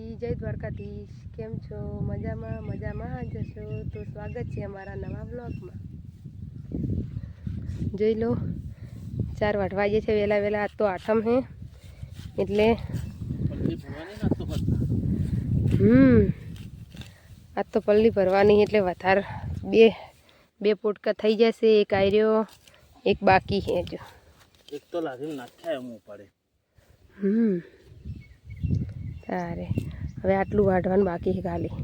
જય દ્વારકાધીશ, કેમ છો? મજામાં જશો તો સ્વાગત છે અમારા નવા બ્લોગમાં. જોઈ લો 4 વાગવા જે છે વહેલા આજ તો આઠમ હે એટલે આજ તો પલ્લી ભરવાની એટલે વધારે બે પોટકા થઈ જશે. એક આર્યો એક બાકી હે. જો એક તો લાગી નાખ્યા એમ પડે. સારે હવે આટલું વાઢવાનું બાકી છે ખાલી.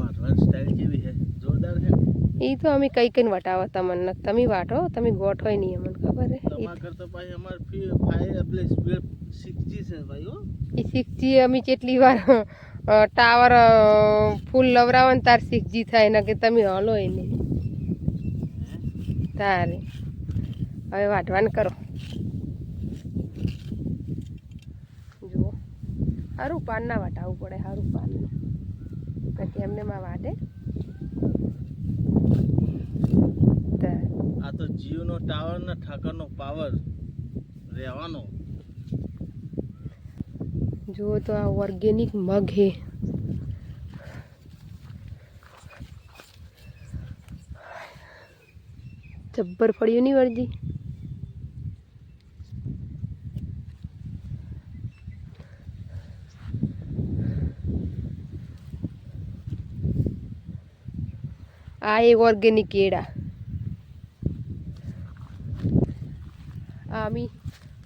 વાઢવાની સ્ટાઈલ કેવી છે? જોરદાર છે. એ તો અમે કઈ વાટાવો તમને, તમે વાટો, તમે ગોઠો નહીં, અમને ખબર હે. તમાર કરતા ભાઈ અમાર ફાઈલ એટલે સ્પીડ 6G છે ભાઈ. હો એ 6G અમે કેટલી વાર ટાવર ફૂલ લવરાવો ને તાર 6G થાય ને કે તમે હલો એને તારે. હવે વાઢવાનું કરો. જુઓ સારું પાન ના વાટાવવું પડે, સારું પાનનું નથી એમને માં વાટે. આ તો જીઓનો ટાવર ને ઠાકરનો પાવર રહેવાનો. જુઓ તો આ ઓર્ગેનિક મગ હે. જબ્બર પડ્યું નહીં વળજી. આ એ ઓર્ગેનિક કેળા. અમે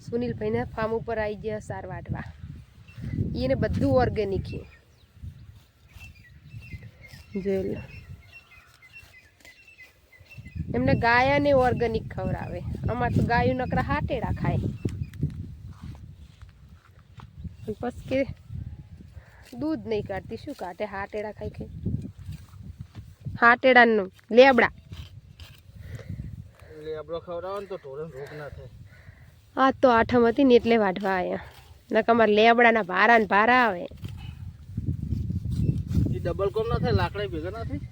સુનિલભાઈના ફાર્મ ઉપર આવી ગયા સાર વાટવા. એને બધું ઓર્ગેનિક છે. જોઈ લો એમને ગાયને ઓર્ગેનિક ખવડાવે. અમારે તો ગાયું નકરા હાટેડા ખાય. પછી કે દૂધ નહીં કાઢતી, શું કાઢે? હાટેડા ખાઈ ખાઈ. હાટેડાનું લેબડો ખવડાવો ને તો ઢોરણ રોગ ના થાય. આ તો આઠમ હતી ને એટલે વાઢવા આવ્યા. નકર અમારે લેબડાના ભારા ને ભારા આવે. એ ડબલ કોમ ના થાય, લાકડા ભેગા ના થાય.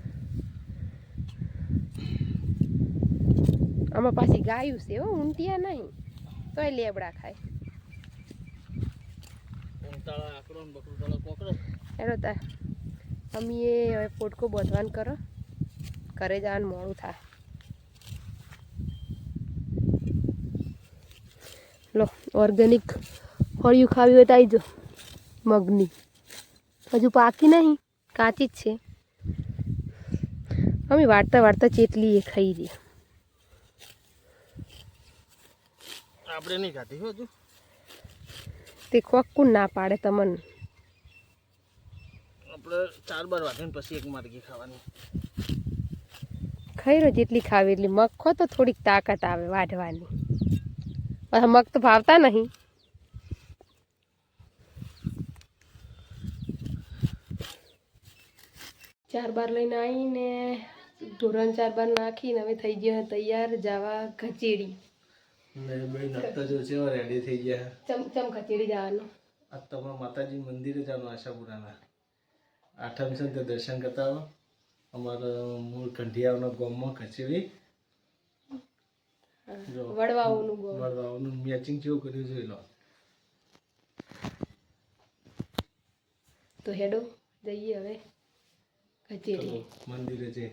આમાં પાછી ગાયું છે હો, ઊંટિયા નહીં, તોય લેબડા ખાય. ઊંટાળા આકડો ને બકરું કોકડો. હેડો તાર અમે હવે પોટકો બાંધવાનું કરો, ઘરે જવાનું મોડું થાય. લો ઓર્ગેનિક ફળિયું ખાવી હોય તો આવી જાઓ. મગની હજુ પાકી નહીં, કાચી જ છે. અમે વાળતા ચેટલી એ ખાઈ રહી. આપણે નહીં ખાતી હજુ. તે કોકું ના પાડે તમને. આપણે 4 બાર વાટીને પછી એક માર્ગી ખાવાની. ખાઈ રહ્યો જેટલી ખાવી એટલી. મગ ખો તો થોડીક તાકાત આવે વાઢવાની. મગ તો ભાવતા નહીં. ચાર બાર લઈને આવીને ધોરણ 4 બાર નાખીને હવે થઈ ગયા તૈયાર જવા ખચેડી. રેડી થઈ ગયા. ચમચમ ખચેડી જવાનું. આ તમારા માતાજી મંદિરે જવાનું આશાપુરાના. આઠમ છે તે દર્શન કરતા આવો. અમારા મૂળ કંઢિયાના ગામમાં ખચેડી વડવાઓનું મેચિંગ કેવું કર્યું જોઈ લો. તો હેડો જઈએ હવે ખચેડી મંદિરે જઈ.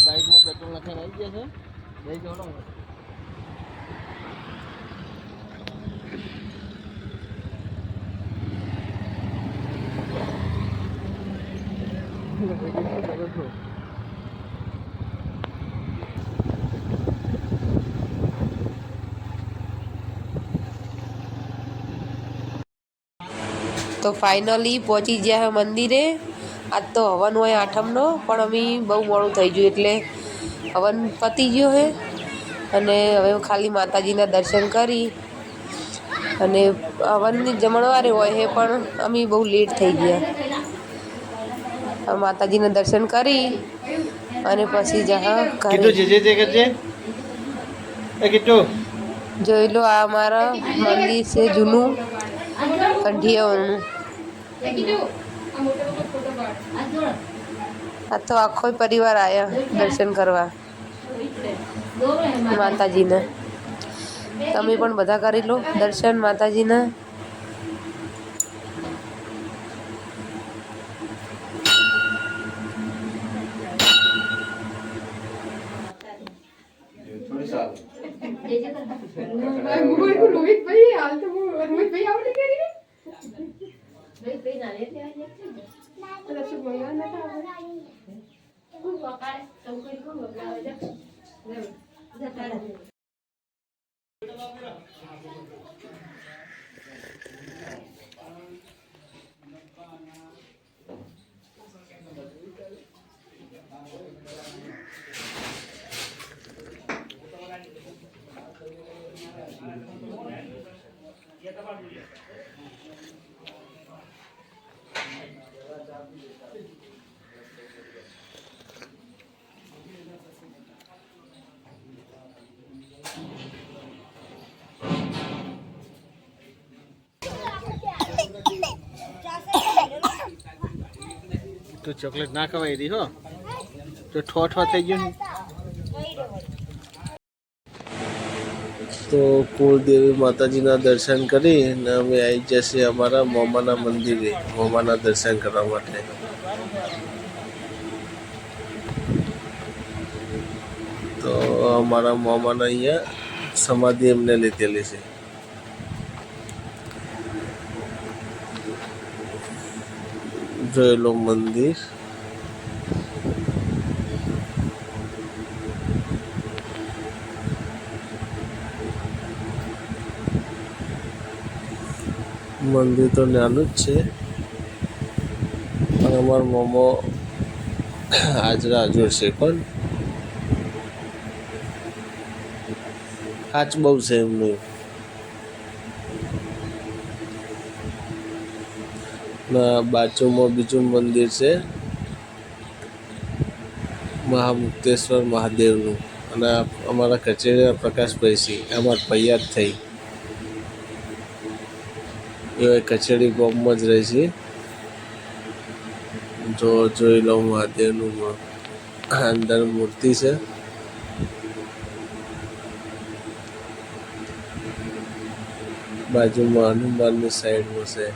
બાઇકમાં પેટ્રોલ નાખીને આવી ગયા છે લઈ જવાનો તો ફાઇનલી પહોંચી ગયા હે મંદિરે. આજ તો હવન હોય આઠમનો, પણ અમે બહુ મોડું થઈ ગયું એટલે હવન પતી ગયો હે. અને હવે ખાલી માતાજીના દર્શન કરી અને હવનની જમણવારે હોય છે, પણ અમે બહુ લેટ થઈ ગયા. માતાજીના દર્શન કરી અને પછી જહા કીધું જે કરજે એ કીધું જોઈ લો. આ અમારા મંદિર છે જૂનું કંઠિયાઓનું. આ તો આખો પરિવાર આવ્યા દર્શન કરવા માતાજીના. તમે પણ બધા કરી લો દર્શન માતાજીના. તો ચોકલેટ ના ખવાય રહી હો, તો ઠો થઈ ગયું ને. તો કુળદેવી માતાજીના દર્શન કરી અને અમે આવી જશે અમારા મોમાના મંદિરે મોમાના દર્શન કરવા માટે. તો અમારા મોમાના અહીંયા સમાધિ એમને લીધેલી છે. જોયેલું મંદિર. મંદિર તો નાનું જ છે, પણ અમારો મોમો હાજરા હાજર છે. પણ કાચ બહુ છે એમનું. બાજુમાં બીજું મંદિર છે મહામુક્તેશ્વર મહાદેવનું. અને અમારા કચેરીના પ્રકાશભાઈ છે, અમારા પૈયા જ થઈ. એ કચેરી બોમ્બમાં જ રહે છે. જોઈ લો મહાદેવનું અંદર મૂર્તિ છે. બાજુમાં હનુમાનની સાઈડમાં છે.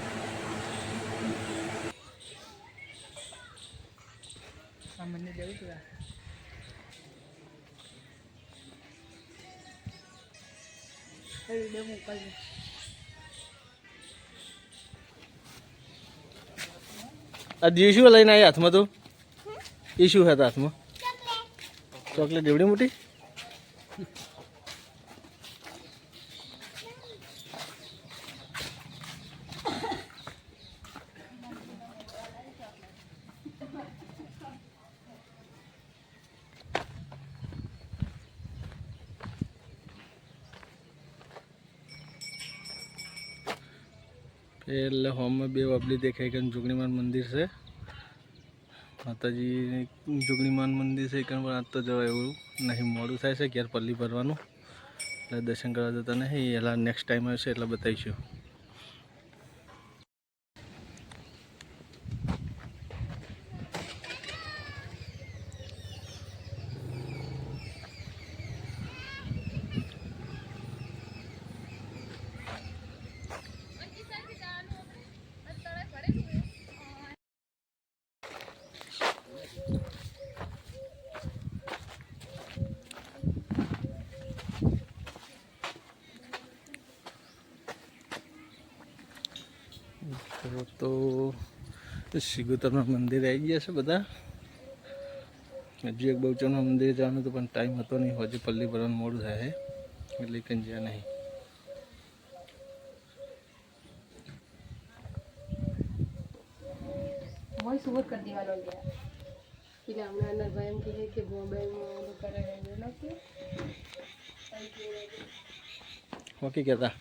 આ શું લઈને આવી હાથમાં? તો એ શું હતા હાથમાં? ચોકલેટ એવડી મોટી? એટલે હોમમાં બે વાબલી દેખાય કે જોગણીમાન મંદિર છે. માતાજી જોગણીમાન મંદિર છે કે પણ આજ તો જવાય એવું નહીં, મોડું થાય છે ઘેર પલ્લી ભરવાનું, એટલે દર્શન કરવા જતા નહીં. એલા નેક્સ્ટ ટાઈમ આવશે એટલે બતાવીશું. તો સિગોતરના મંદિરે આવી ગયા છે બધા. હજુ એક બહુચરના મંદિરે જવાનું તો પણ ટાઈમ હતો નહીં, હજુ પલ્લી ભરવાનું મોડું થાય એટલે કંઈ જ્યાં નહીં. ઓકે કહેતા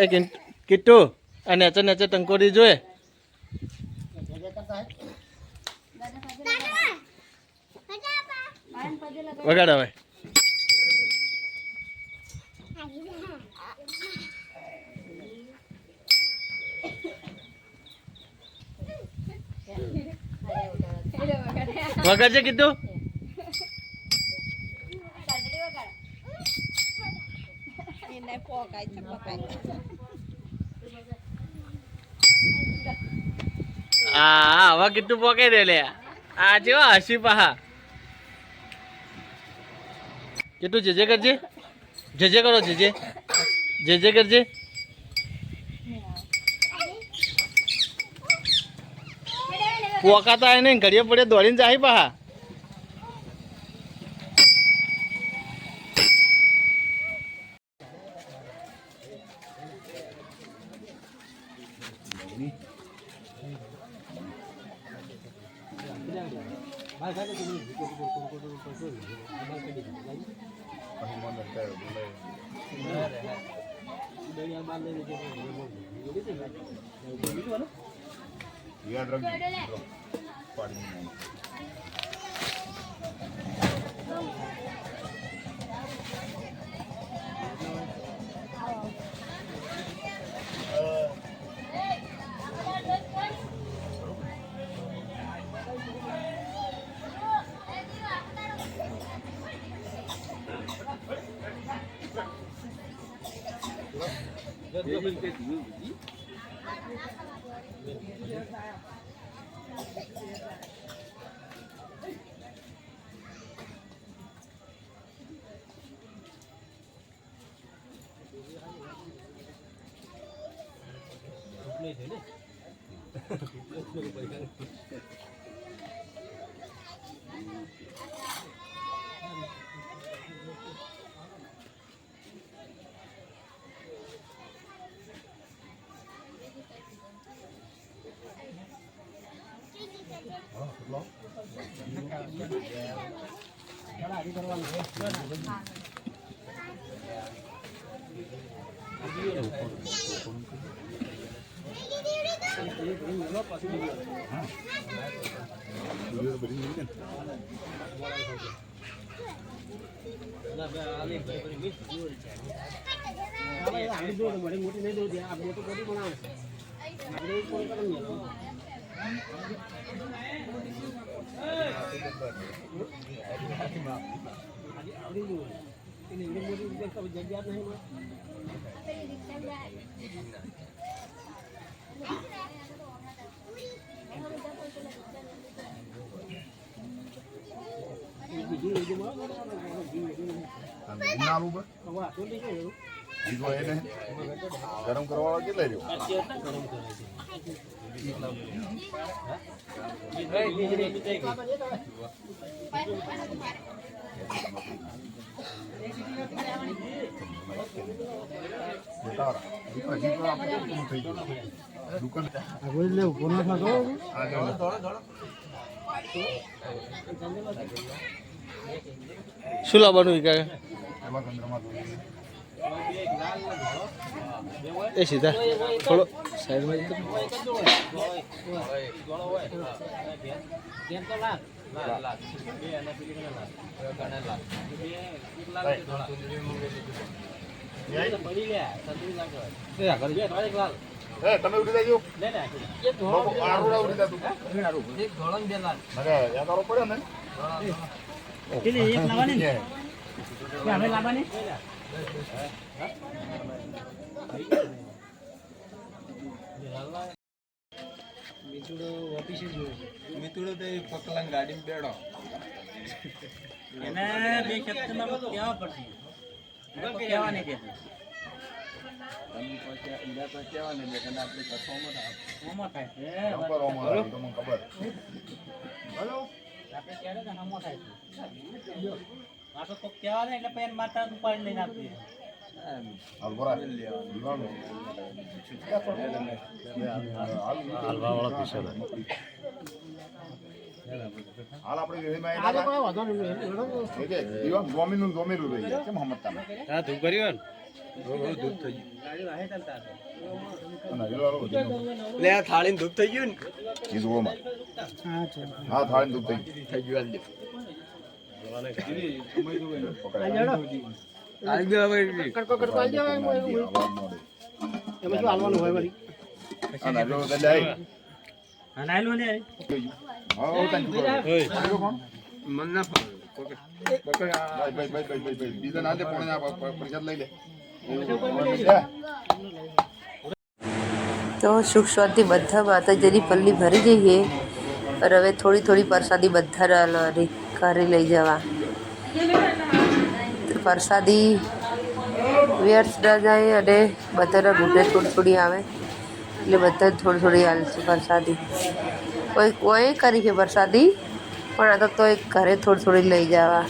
એક કિટ્ટુ આ નેચે નેચે ટંકોરી જોઈએ વગાડ હવે. વગાડજે કીધું. હા હવે કીધું પોકે દે લે. આ જેવા હસી પહા કીધું જે કરજે, જે કરો જે કરજે. પોકાતા નહીં ઘડીએ પડે દોડીને જાય પહા. ગરમ કરવા કેટલા રહ્યો હજી તો આપણે કેમ પૂરું થઈ ગયું દુકાન શું લાવવાનું ઈ કાકા એમાં ચંદ્રમા એ સીધા થોડો સાઈડમાં જતો તમે ઉઠી જાય આરોડા ઉઠી જાય તું અરે યા તારો પડ્યો ને મિતુડો તો પકલાંગ ગાડી બેડો એને બે શબ્દમાં કહેવા પડશે કહેવા નહીં કે હોમો થાય છે નંબર ઓમાં આવી તો મને ખબર આપણે કહેવાય ને હોમો થાય છે આ તો કોક કહેવા ને એટલે પેન માતા ઉપાડી લઈને આપી હાલ બરા દીવાનો હાલવા વાળા પીસે હાલ આપણે વેહીમાં આવીને કે દીવા ગોમીનું ગોમેલું રહી જાય કેમ સમજતા હા તું કર્યો ને દૂધ થઈ ગાડી વાહે ચાલતા હશે અને હિલારો લે આ થાળીને દૂધ થઈ ગયું ને કીધું હા થાળી દુખ થઈ થઈ ગયું આજ ગયો હવે એમાં શું હાલવાનું હોય વળી અને જો દલાઈ હા નાયલો ને હા તને કોણ મન ના ફાવે ભાઈ બીજા ના દે પોણે પરિષદ લઈ લે તો સુખ શાંતિ બધા માતાજીની પલ્લી ભરી જઈએ અને હવે થોડી થોડી પ્રસાદી બધા ઘરે લઈ જવા તો પ્રસાદી વ્યર્થ ના જાય અને બધાના ઘૂંટે થોડી થોડી આવે એટલે બધા થોડી થોડી હાલશે પ્રસાદી કોઈ કરી છે પ્રસાદી પણ આ તો એક ઘરે થોડી થોડી લઈ જવા